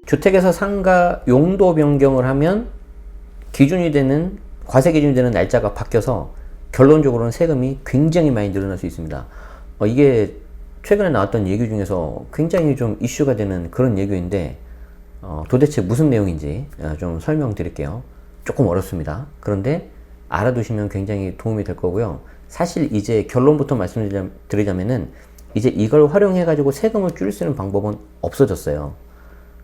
주택에서 상가 용도 변경을 하면 기준이 되는 과세 기준이 되는 날짜가 바뀌어서 결론적으로는 세금이 굉장히 많이 늘어날 수 있습니다. 이게 최근에 나왔던 얘기 중에서 굉장히 좀 이슈가 되는 그런 얘기인데 도대체 무슨 내용인지 좀 설명드릴게요. 조금 어렵습니다. 그런데 알아두시면 굉장히 도움이 될 거고요. 사실 이제 결론부터 말씀드리자면은 이제 이걸 활용해 가지고 세금을 줄일 수 있는 방법은 없어졌어요.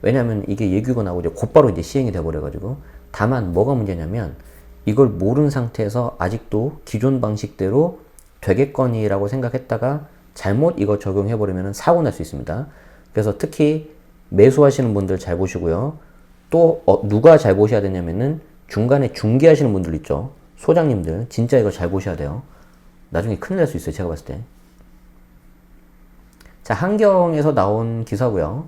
왜냐하면 이게 얘기가 나오고 이제 곧바로 이제 시행이 돼 버려 가지고. 다만 뭐가 문제냐면 이걸 모르는 상태에서 아직도 기존 방식대로 되겠거니라고 생각했다가 잘못 이거 적용해 버리면 사고 날 수 있습니다. 그래서 특히 매수하시는 분들 잘 보시고요. 또 누가 잘 보셔야 되냐면은 중간에 중개하시는 분들 있죠. 소장님들 진짜 이거 잘 보셔야 돼요. 나중에 큰일 날 수 있어요. 제가 봤을 때. 자, 한경에서 나온 기사고요.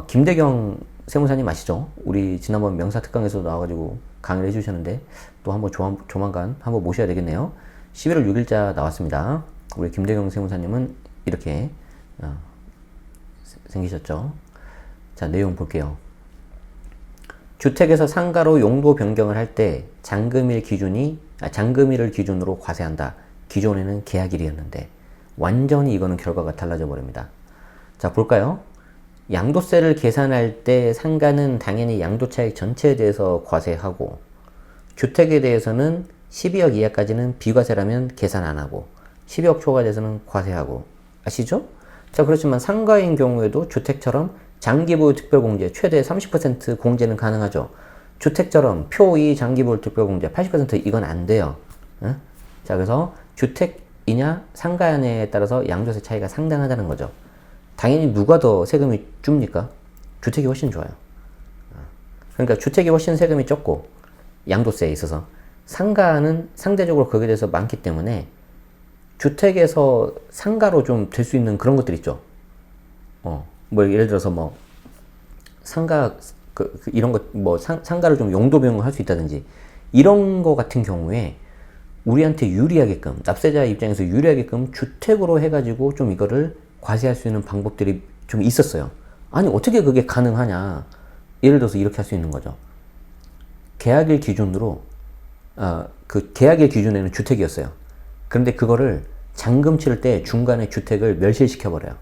김대경 세무사님 아시죠? 우리 지난번 명사특강에서 나와가지고 강의를 해주셨는데 또 한번 조만간 한번 모셔야 되겠네요. 11월 6일자 나왔습니다. 우리 김대경 세무사님은 이렇게 생기셨죠. 자, 내용 볼게요. 주택에서 상가로 용도 변경을 할 때 잔금일을 기준으로 과세한다. 기존에는 계약일이었는데 완전히 이거는 결과가 달라져 버립니다. 자, 볼까요? 양도세를 계산할 때 상가는 당연히 양도차익 전체에 대해서 과세하고 주택에 대해서는 12억 이하까지는 비과세라면 계산 안 하고 12억 초과돼서는 과세하고 아시죠? 자, 그렇지만 상가인 경우에도 주택처럼 장기보유 특별공제 최대 30% 공제는 가능하죠. 주택처럼 표2 장기보유 특별공제 80% 이건 안 돼요. 응? 자, 그래서 주택이냐 상가냐에 따라서 양도세 차이가 상당하다는 거죠. 당연히 누가 더 세금이 줍니까? 주택이 훨씬 좋아요. 그러니까 주택이 훨씬 세금이 적고 양도세에 있어서 상가는 상대적으로 거기에 대해서 많기 때문에 주택에서 상가로 좀 될 수 있는 그런 것들 있죠. 뭐 예를 들어서 뭐 상가 이런 것 뭐 상가를 좀 용도 변경할 수 있다든지 이런 거 같은 경우에 우리한테 유리하게끔 납세자 입장에서 유리하게끔 주택으로 해가지고 좀 이거를 과세할 수 있는 방법들이 좀 있었어요. 아니 어떻게 그게 가능하냐. 예를 들어서 이렇게 할 수 있는 거죠. 계약일 기준으로 그 계약일 기준에는 주택이었어요. 그런데 그거를 잔금 치를 때 중간에 주택을 멸실시켜 버려요.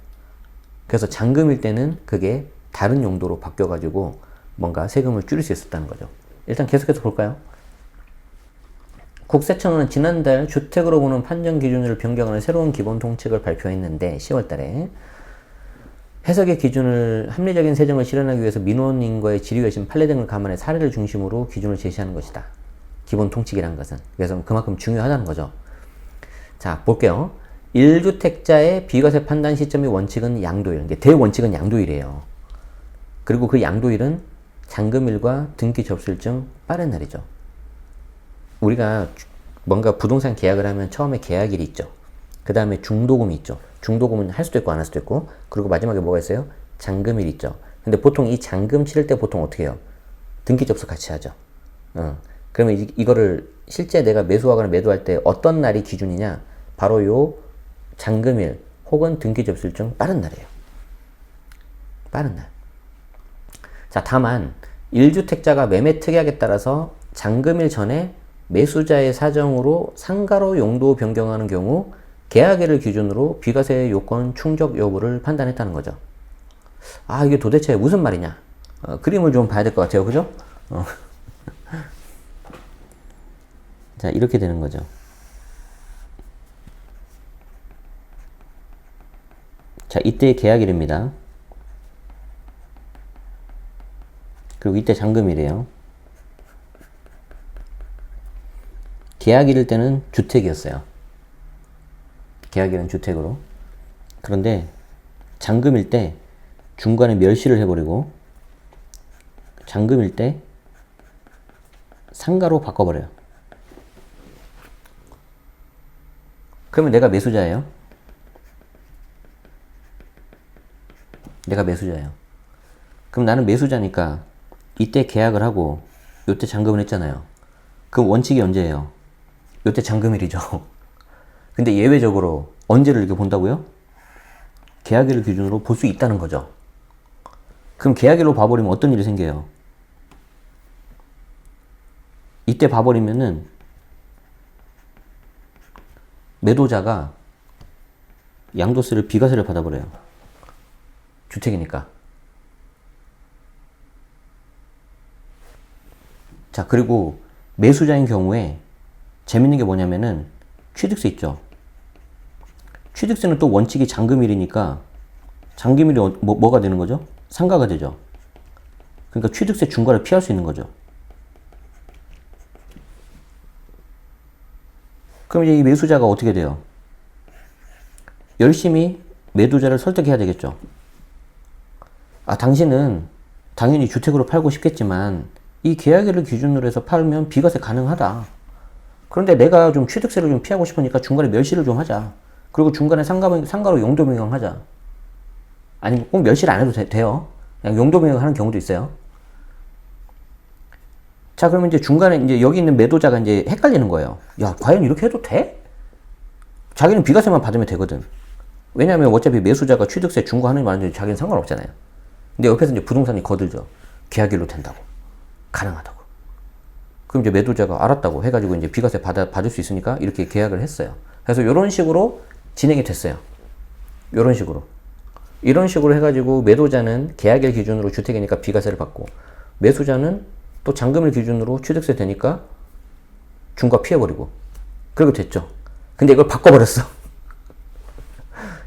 그래서 잔금일 때는 그게 다른 용도로 바뀌어가지고 뭔가 세금을 줄일 수 있었다는 거죠. 일단 계속해서 볼까요? 국세청은 지난달 주택으로 보는 판정 기준을 변경하는 새로운 기본 통칙을 발표했는데 10월 달에 해석의 기준을 합리적인 세정을 실현하기 위해서 민원인과의 질의외신 판례 등을 감안해 사례를 중심으로 기준을 제시하는 것이다. 기본 통칙이라는 것은. 그래서 그만큼 중요하다는 거죠. 자, 볼게요. 1주택자의 비과세 판단 시점의 원칙은 양도일. 대원칙은 양도일이에요. 그리고 그 양도일은 잔금일과 등기 접수일중 빠른 날이죠. 우리가 뭔가 부동산 계약을 하면 처음에 계약일이 있죠. 그 다음에 중도금이 있죠. 중도금은 할 수도 있고 안 할 수도 있고. 그리고 마지막에 뭐가 있어요? 잔금일이 있죠. 근데 보통 이 잔금 치를 때 보통 어떻게 해요? 등기 접수 같이 하죠. 그러면 이거를 실제 내가 매수하거나 매도할 때 어떤 날이 기준이냐? 바로 요 잔금일 혹은 등기 접수일 중 빠른 날이에요. 빠른 날. 자, 다만 1주택자가 매매 특약에 따라서 잔금일 전에 매수자의 사정으로 상가로 용도 변경하는 경우 계약일을 기준으로 비과세 요건 충족 여부를 판단했다는 거죠. 아, 이게 도대체 무슨 말이냐? 그림을 좀 봐야 될 것 같아요. 그죠? 자, 이렇게 되는 거죠. 자, 이때 계약일입니다. 그리고 이때 잔금일이에요. 계약일일 때는 주택이었어요. 계약일은 주택으로. 그런데 잔금일 때 중간에 멸시를 해버리고 잔금일 때 상가로 바꿔버려요. 그러면 내가 매수자예요. 내가 매수자예요. 그럼 나는 매수자니까 이때 계약을 하고 이때 잔금을 했잖아요. 그럼 원칙이 언제예요? 이때 잔금일이죠. 근데 예외적으로 언제를 이렇게 본다고요? 계약일을 기준으로 볼 수 있다는 거죠. 그럼 계약일로 봐버리면 어떤 일이 생겨요? 이때 봐버리면은 매도자가 양도세를 비과세를 받아버려요. 주택이니까. 자, 그리고 매수자인 경우에 재밌는 게 뭐냐면은 취득세 있죠. 취득세는 또 원칙이 잔금일이니까 잔금일이 뭐가 되는 거죠? 상가가 되죠. 그러니까 취득세 중과를 피할 수 있는 거죠. 그럼 이제 이 매수자가 어떻게 돼요? 열심히 매도자를 설득해야 되겠죠. 아, 당신은 당연히 주택으로 팔고 싶겠지만 이 계약일을 기준으로 해서 팔면 비과세 가능하다. 그런데 내가 좀 취득세를 좀 피하고 싶으니까 중간에 멸시를 좀 하자. 그리고 중간에 상가로 용도 변경하자. 아니, 꼭 멸시를 안 해도 돼요. 그냥 용도 변경하는 경우도 있어요. 자, 그러면 이제 중간에 이제 여기 있는 매도자가 이제 헷갈리는 거예요. 야, 과연 이렇게 해도 돼? 자기는 비과세만 받으면 되거든. 왜냐하면 어차피 매수자가 취득세 중과하는 말인데 자기는 상관없잖아요. 근데 옆에서 이제 부동산이 거들죠. 계약일로 된다고. 가능하다고. 그럼 이제 매도자가 알았다고 해가지고 이제 비과세 받을 수 있으니까 이렇게 계약을 했어요. 그래서 이런 식으로 진행이 됐어요. 이런 식으로. 이런 식으로 해가지고 매도자는 계약일 기준으로 주택이니까 비과세를 받고 매수자는 또 잔금일 기준으로 취득세 되니까 중과 피해버리고 그리고 됐죠. 근데 이걸 바꿔버렸어.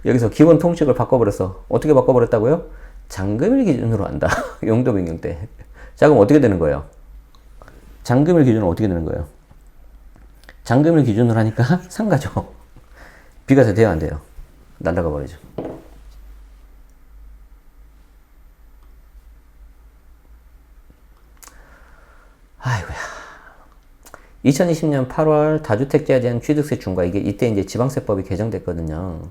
여기서 기본 통칙을 바꿔버렸어. 어떻게 바꿔버렸다고요? 잔금일 기준으로 한다. 용도 변경 때. 자, 그럼 어떻게 되는 거예요? 잔금일 기준으로 어떻게 되는 거예요? 잔금일 기준으로 하니까 상가죠. 비과세 돼요, 안 돼요? 날라가 버리죠. 아이고야. 2020년 8월 다주택자에 대한 취득세 중과 이때 이제 지방세법이 개정됐거든요.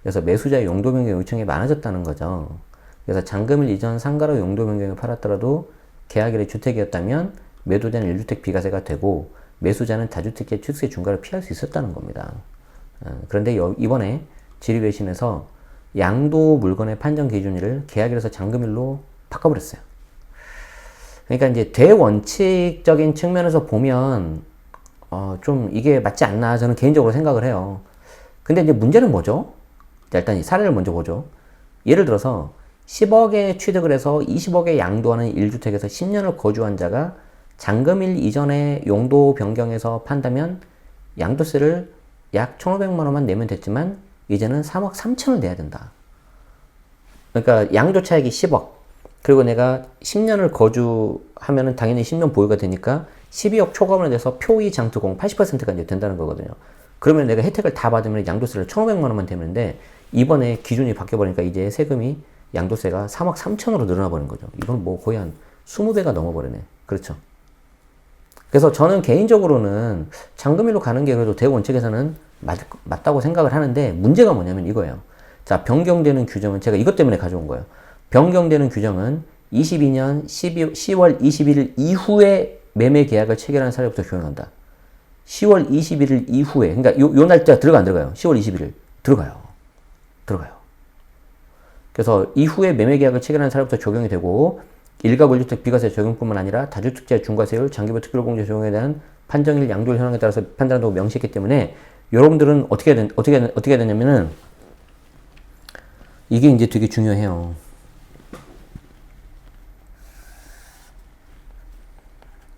그래서 매수자의 용도 변경 요청이 많아졌다는 거죠. 그래서 잔금일 이전 상가로 용도 변경을 팔았더라도 계약일의 주택이었다면 매도자는 1주택 비과세가 되고 매수자는 다주택자 취득세 중과를 피할 수 있었다는 겁니다. 그런데 이번에 지리외신에서 양도 물건의 판정 기준일을 계약일에서 잔금일로 바꿔버렸어요. 그러니까 이제 대원칙적인 측면에서 보면 좀 이게 맞지 않나 저는 개인적으로 생각을 해요. 근데 이제 문제는 뭐죠? 일단 이 사례를 먼저 보죠. 예를 들어서 10억에 취득을 해서 20억에 양도하는 1주택에서 10년을 거주한 자가 잔금일 이전에 용도 변경해서 판다면 양도세를 약 1,500만 원만 내면 됐지만 이제는 3억 3천을 내야 된다. 그러니까 양도 차익이 10억. 그리고 내가 10년을 거주하면은 당연히 10년 보유가 되니까 12억 초과분에 대해서 표의 장투공 80%가 이제 된다는 거거든요. 그러면 내가 혜택을 다 받으면 양도세를 1,500만 원만 되는데 이번에 기준이 바뀌어버리니까 이제 세금이 양도세가 3억 3천으로 늘어나 버린 거죠. 이건 뭐 거의 한 20배가 넘어버리네. 그렇죠. 그래서 저는 개인적으로는 잔금일로 가는 게 그래도 대원칙에서는 맞다고 생각을 하는데 문제가 뭐냐면 이거예요. 자, 변경되는 규정은 제가 이것 때문에 가져온 거예요. 변경되는 규정은 22년 10월 21일 이후에 매매 계약을 체결한 사례부터 적용한다. 10월 21일 이후에, 그러니까 요 날짜 들어가 안 들어가요? 10월 21일 들어가요. 그래서 이후에 매매 계약을 체결한 사례부터 적용이 되고 일가구 1주택 비과세 적용뿐만 아니라 다주택자 중과세율, 장기부 특별공제 적용에 대한 판정일 양도일 현황에 따라서 판단한다고 명시했기 때문에 여러분들은 어떻게 해야 되냐면은 이게 이제 되게 중요해요.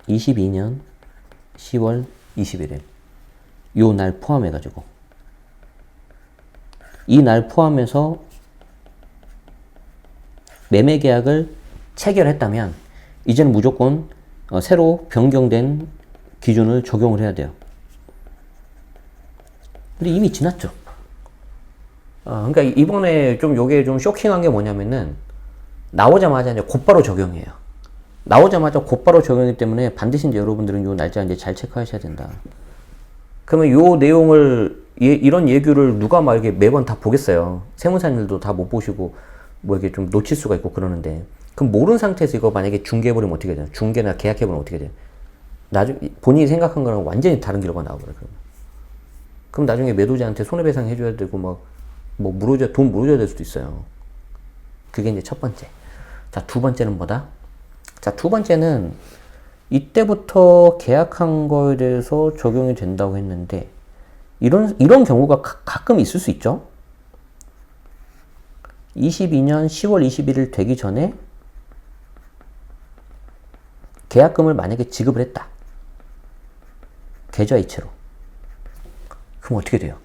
(22년 10월 21일) 요 날 포함해가지고 이 날 포함해서 매매 계약을 체결했다면 이제는 무조건 새로 변경된 기준을 적용을 해야 돼요. 근데 이미 지났죠. 그러니까 이번에 좀 요게 좀 쇼킹한 게 뭐냐면은 나오자마자 이제 곧바로 적용해요. 나오자마자 곧바로 적용이기 때문에 반드시 이제 여러분들은 요 날짜 이제 잘 체크하셔야 된다. 그러면 요 내용을 이런 예규를 누가 막 이렇게 매번 다 보겠어요. 세무사님들도 다 못 보시고 뭐 이렇게 좀 놓칠 수가 있고 그러는데 그럼 모르는 상태에서 이거 만약에 중개해버리면 어떻게 돼요? 중개나 계약해버리면 어떻게 돼요? 나중에 본인이 생각한 거랑 완전히 다른 결과가 나와버려요. 그럼 나중에 매도자한테 손해배상 해줘야 되고 돈 물어줘야 될 수도 있어요. 그게 이제 첫 번째. 자, 두 번째는 뭐다? 자, 두 번째는 이때부터 계약한 거에 대해서 적용이 된다고 했는데, 이런 경우가 가끔 있을 수 있죠? 22년 10월 21일 되기 전에 계약금을 만약에 지급을 했다. 계좌이체로. 그럼 어떻게 돼요?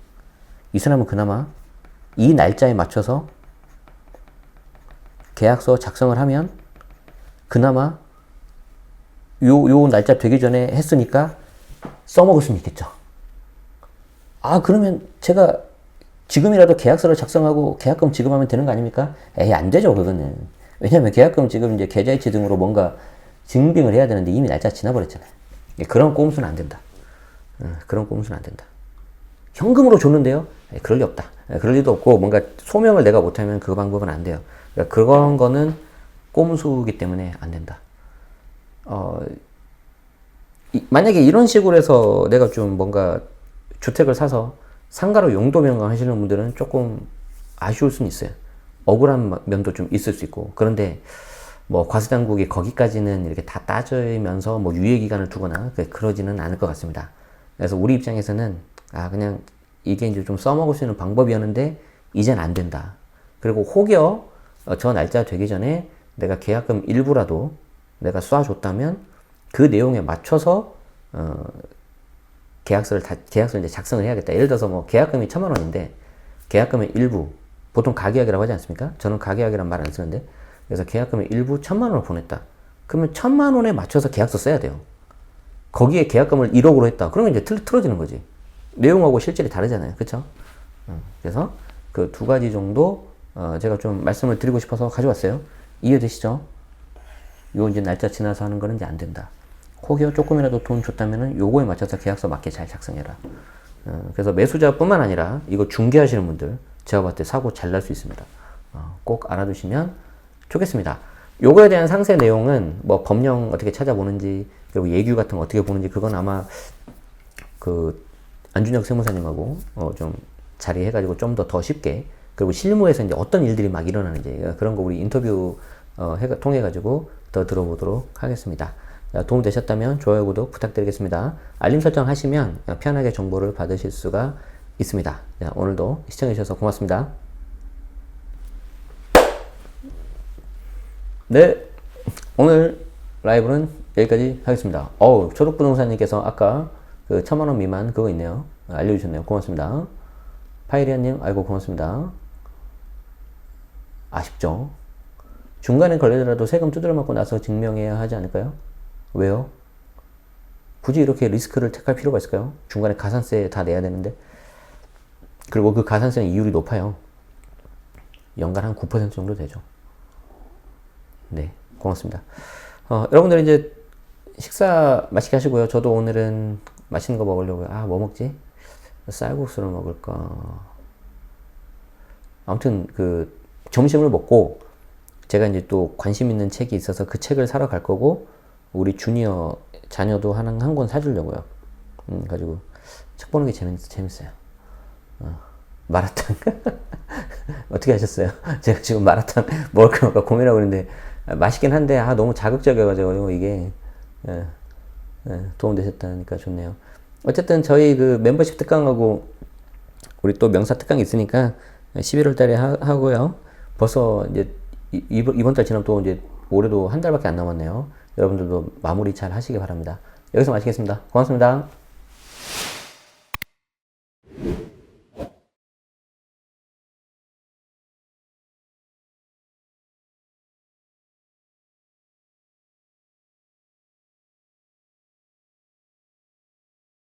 이 사람은 그나마 이 날짜에 맞춰서 계약서 작성을 하면 그나마 요 날짜 되기 전에 했으니까 써먹을 수는 있겠죠. 아, 그러면 제가 지금이라도 계약서를 작성하고 계약금 지급하면 되는 거 아닙니까? 에이, 안 되죠, 그거는. 왜냐면 계약금 지금 이제 계좌이체 등으로 뭔가 증빙을 해야 되는데 이미 날짜 지나버렸잖아요. 그런 꼼수는 안 된다. 그런 꼼수는 안 된다. 현금으로 줬는데요? 그럴 리 없다. 그럴 리도 없고, 뭔가 소명을 내가 못하면 그 방법은 안 돼요. 그러니까 그런 거는 꼼수기 때문에 안 된다. 만약에 이런 식으로 해서 내가 좀 뭔가 주택을 사서 상가로 용도 변경하시는 분들은 조금 아쉬울 수는 있어요. 억울한 면도 좀 있을 수 있고. 그런데 뭐 과세당국이 거기까지는 이렇게 다 따지면서 뭐 유예기간을 두거나 그러지는 않을 것 같습니다. 그래서 우리 입장에서는 그냥 이게 이제 좀 써먹을 수 있는 방법이었는데 이젠 안 된다. 그리고 혹여 저 날짜 되기 전에 내가 계약금 일부라도 내가 쏴줬다면 그 내용에 맞춰서 계약서를 이제 작성을 해야겠다. 예를 들어서 뭐 계약금이 1,000만 원인데 계약금의 일부, 보통 가계약이라고 하지 않습니까? 저는 가계약이란 말 안 쓰는데, 그래서 계약금의 일부 1,000만 원을 보냈다. 그러면 1,000만 원에 맞춰서 계약서 써야 돼요. 거기에 계약금을 1억으로 했다. 그러면 이제 틀어지는 거지. 내용하고 실질이 다르잖아요. 그쵸? 그래서 그 두 가지 정도 제가 좀 말씀을 드리고 싶어서 가져왔어요. 이해되시죠? 요 이제 날짜 지나서 하는 거는 이제 안 된다. 혹여 조금이라도 돈 줬다면은 요거에 맞춰서 계약서 맞게 잘 작성해라. 그래서 매수자뿐만 아니라 이거 중개하시는 분들 제가 봤을 때 사고 잘 날 수 있습니다. 꼭 알아두시면 좋겠습니다. 요거에 대한 상세 내용은 뭐 법령 어떻게 찾아보는지, 그리고 예규 같은 거 어떻게 보는지, 그건 아마 그 안준혁 세무사님하고 좀 자리해가지고 좀 더 쉽게, 그리고 실무에서 이제 어떤 일들이 막 일어나는지 그런 거 우리 인터뷰 통해가지고 더 들어보도록 하겠습니다. 도움 되셨다면 좋아요, 구독 부탁드리겠습니다. 알림 설정 하시면 편하게 정보를 받으실 수가 있습니다. 오늘도 시청해주셔서 고맙습니다. 네, 오늘 라이브는 여기까지 하겠습니다. 초록부동산님께서 아까 그 1,000만 원 미만 그거 있네요. 알려주셨네요. 고맙습니다. 파이리아님, 아이고 고맙습니다. 아쉽죠? 중간에 걸리더라도 세금 두드려 맞고 나서 증명해야 하지 않을까요? 왜요? 굳이 이렇게 리스크를 택할 필요가 있을까요? 중간에 가산세 다 내야 되는데. 그리고 그 가산세는 이율이 높아요. 연간 한 9% 정도 되죠. 네, 고맙습니다. 여러분들 이제 식사 맛있게 하시고요. 저도 오늘은 맛있는 거 먹으려고요. 뭐 먹지? 쌀국수를 먹을까? 아무튼 그 점심을 먹고 제가 이제 또 관심 있는 책이 있어서 그 책을 사러 갈 거고, 우리 주니어 자녀도 한 권 사주려고요. 가지고 책 보는 게 재밌어요. 마라탕. 어떻게 하셨어요? 제가 지금 마라탕 먹을까 말까 고민하고 있는데, 맛있긴 한데, 너무 자극적이어가지고, 이게, 도움 되셨다니까 좋네요. 어쨌든 저희 그 멤버십 특강하고, 우리 또 명사 특강이 있으니까, 11월 달에 하고요. 벌써 이제, 이번 달 지나면 또 이제, 올해도 한 달밖에 안 남았네요. 여러분들도 마무리 잘 하시기 바랍니다. 여기서 마치겠습니다. 고맙습니다.